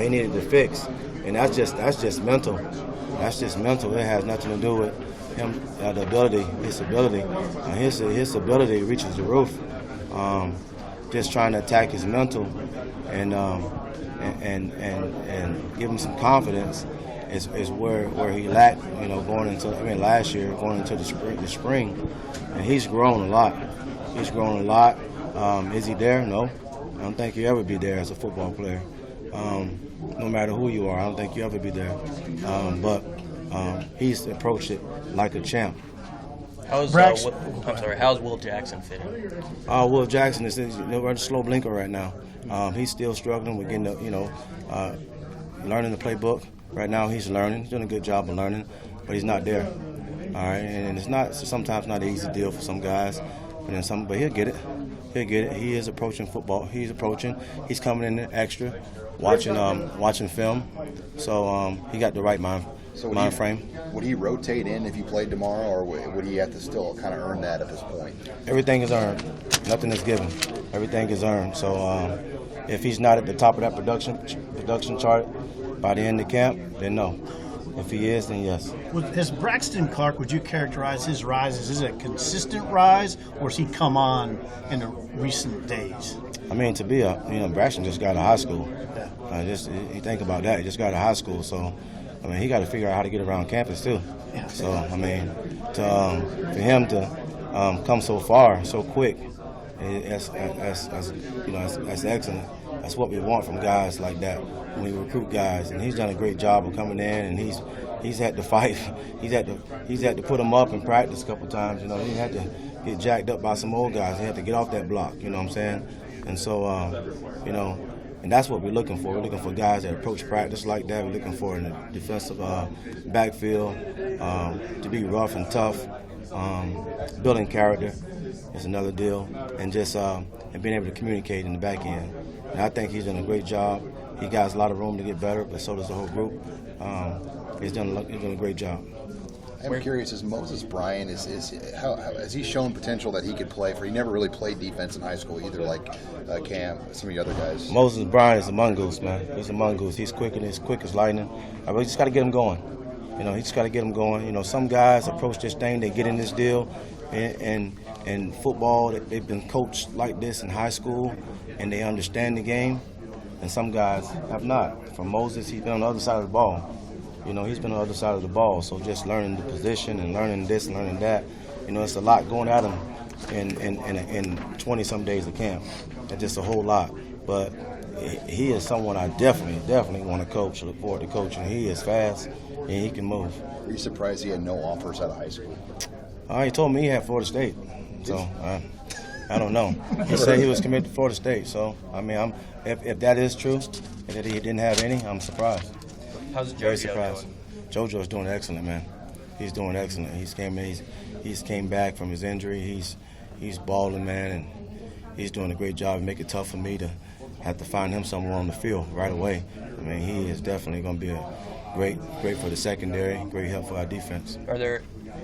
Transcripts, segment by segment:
they needed to fix, and that's just mental. That's just mental. It has nothing to do with him, the ability, his ability. His ability reaches the roof. Just trying to attack his mental and give him some confidence is where he lacked, going into last year, going into the spring, and he's grown a lot. He's grown a lot. Is he there? No. I don't think you ever be there as a football player. No matter who you are, I don't think you ever be there. But he's approached it like a champ. How's Will Jackson fitting? Will Jackson is a slow blinker right now. He's still struggling with getting learning the playbook. Right now he's learning. He's doing a good job of learning, but he's not there. All right, and it's sometimes not an easy deal for some guys, but he'll get it. He'll get it. He is approaching football. He's coming in extra, watching film. So he got the right mind frame. Would he rotate in if he played tomorrow, or would he have to still kind of earn that at this point? Everything is earned. Nothing is given. Everything is earned. So if he's not at the top of that production chart by the end of camp, then no. If he is, then yes. As Braxton Clark, would you characterize his rise? Is it a consistent rise, or has he come on in the recent days? I mean, Braxton just got out of high school. Yeah. You think about that. He just got out of high school, so he got to figure out how to get around campus too. Yeah. So for him to come so far so quick, that's excellent. That's what we want from guys like that when we recruit guys. And he's done a great job of coming in, and he's had to fight. He's had to put them up in practice a couple times. He had to get jacked up by some old guys. He had to get off that block. You know what I'm saying? And so and that's what we're looking for. We're looking for guys that approach practice like that. We're looking for in the defensive backfield to be rough and tough, building character is another deal, and just and being able to communicate in the back end. And I think he's done a great job. He got a lot of room to get better, but so does the whole group. He's done a great job. I'm curious, is Moses Bryan, has he shown potential that he could play for? He never really played defense in high school either, like Cam, some of the other guys. Moses Bryan is a mongoose, man. He's a mongoose. He's quick as lightning. We just got to get him going. He just got to get him going. Some guys approach this thing, they get in this deal, and football, they've been coached like this in high school, and they understand the game. And some guys have not. For Moses, he's been on the other side of the ball. He's been on the other side of the ball. So just learning the position and learning this and learning that, it's a lot going at him in 20-some days of camp. It's just a whole lot. But he is someone I definitely want to coach, look forward to coaching. He is fast and he can move. Were you surprised he had no offers out of high school? He told me he had Florida State. So I don't know. He said he was committed to Florida State. So, if that is true, and that he didn't have any, I'm surprised. How's JoJo Very surprised. doing? JoJo's doing excellent, man. He's doing excellent. He's came back from his injury. He's balling, man, and he's doing a great job. Make it tough for me to have to find him somewhere on the field right away. He is definitely going to be a great for the secondary, great help for our defense.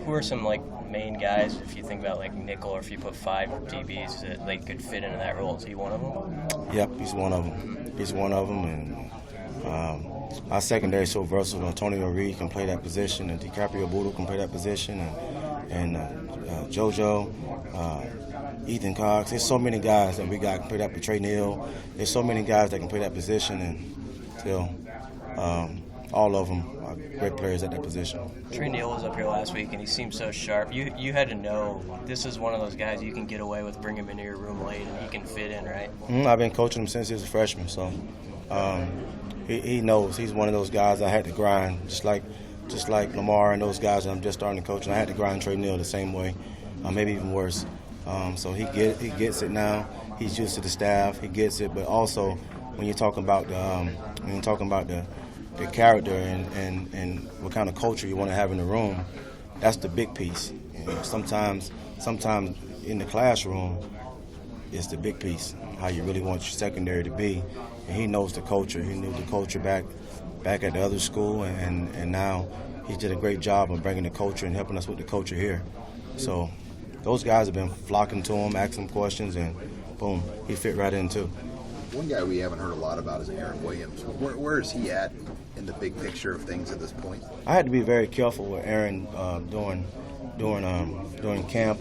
Who are some main guys, if you think about nickel, or if you put 5 DBs that could fit into that role? Is he one of them? Yep, he's one of them. He's one of them, and our secondary is so versatile. Antonio Reed can play that position, and DiCaprio Boodle can play that position, and JoJo, Ethan Cox. There's so many guys that we got can play that. Trey Neal. There's so many guys that can play that position, and still, all of them are great players at that position. Trey Neal was up here last week, and he seemed so sharp. You had to know this is one of those guys you can get away with, bring him into your room late, and he can fit in, right? I've been coaching him since he was a freshman, so he knows. He's one of those guys I had to grind, just like Lamar and those guys that I'm just starting to coach. And I had to grind Trey Neal the same way, maybe even worse. So he gets it now. He's used to the staff. He gets it, but also when you're talking about the character and what kind of culture you want to have in the room, that's the big piece. Sometimes in the classroom, it's the big piece, how you really want your secondary to be. And he knows the culture. He knew the culture back at the other school, and now he did a great job of bringing the culture and helping us with the culture here. So those guys have been flocking to him, asking questions, and boom, he fit right in too. One guy we haven't heard a lot about is Aaron Williams. Where is he at in the big picture of things at this point? I had to be very careful with Aaron during camp,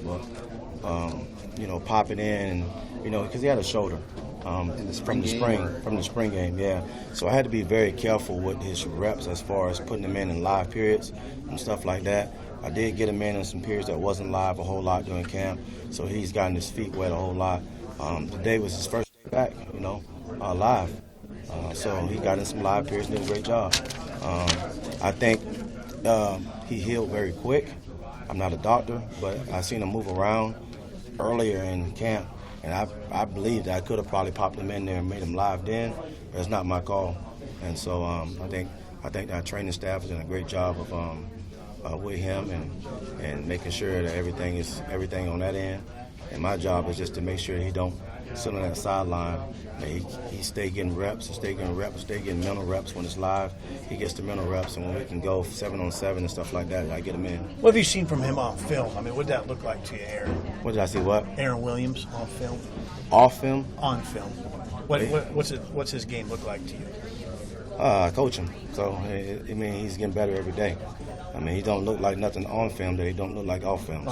popping in, because he had a shoulder from the spring game, yeah. So I had to be very careful with his reps as far as putting him in live periods and stuff like that. I did get him in some periods that wasn't live a whole lot during camp, so he's gotten his feet wet a whole lot. Today was his first day back, live. So he got in some live periods and did a great job. I think he healed very quick. I'm not a doctor, but I seen him move around earlier in camp, and I believe that I could have probably popped him in there and made him live then. But it's not my call, and so I think our training staff is doing a great job of with him and making sure that everything on that end. And my job is just to make sure he don't sit on that sideline. He stay getting reps and stay getting mental reps when it's live. He gets the mental reps, and when we can go 7-on-7 and stuff like that, I get him in. What have you seen from him on film? I mean, what did that look like to you, Aaron? What did I see? What? Aaron Williams on film. Off film? On film. What's his game look like to you? I coach him, so he's getting better every day. He don't look like nothing on film that he don't look like off film.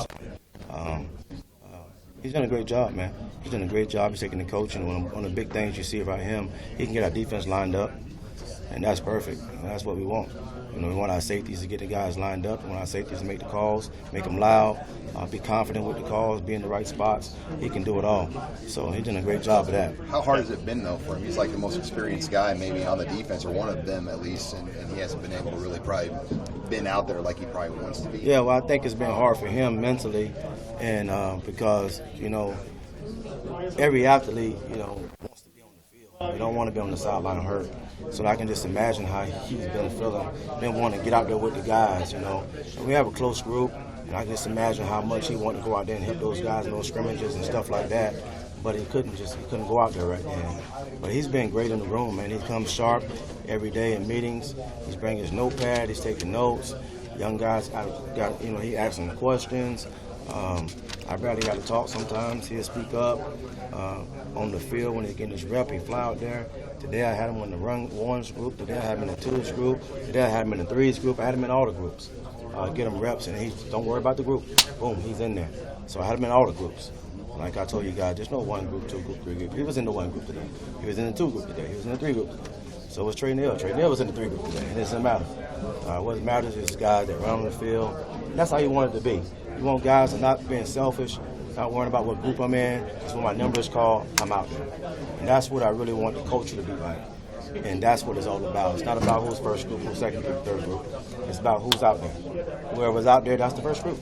He's done a great job, man. He's done a great job. He's taking the coaching. One of the big things you see about him, he can get our defense lined up, and that's perfect. And that's what we want. We want our safeties to get the guys lined up. We want our safeties to make the calls, make them loud, be confident with the calls, be in the right spots. He can do it all. So he's done a great job of that. How hard has it been, though, for him? He's like the most experienced guy maybe on the defense, or one of them at least, and he hasn't been able to really probably been out there like he probably wants to be. Yeah, well, I think it's been hard for him mentally, and because, every athlete, wants to be on the field. They don't want to be on the sideline hurt. So I can just imagine how he's been feeling, been wanting to get out there with the guys, And we have a close group, and I can just imagine how much he wanted to go out there and hit those guys in those scrimmages and stuff like that. But he couldn't go out there right then. But he's been great in the room, man. He comes sharp every day in meetings. He's bringing his notepad. He's taking notes. Young guys, he asking questions. I barely got to talk sometimes. He'll speak up on the field when he's getting his rep. He fly out there. Today I had him in the run ones group. Today I had him in the twos group. Today I had him in the threes group. I had him in all the groups. Get him reps, and don't worry about the group. Boom, he's in there. So I had him in all the groups. Like I told you guys, there's no one group, two group, three group. He was in the one group today. He was in the two group today. He was in the three group today. So was Trey Neal. Trey Neal was in the three group today. It doesn't matter. What matters is guys that run on the field. That's how you want it to be. You want guys to not being selfish, not worrying about what group I'm in. It's when my number is called, I'm out there. And that's what I really want the culture to be like. And that's what it's all about. It's not about who's first group, who's second group, third group. It's about who's out there. Whoever's out there, that's the first group.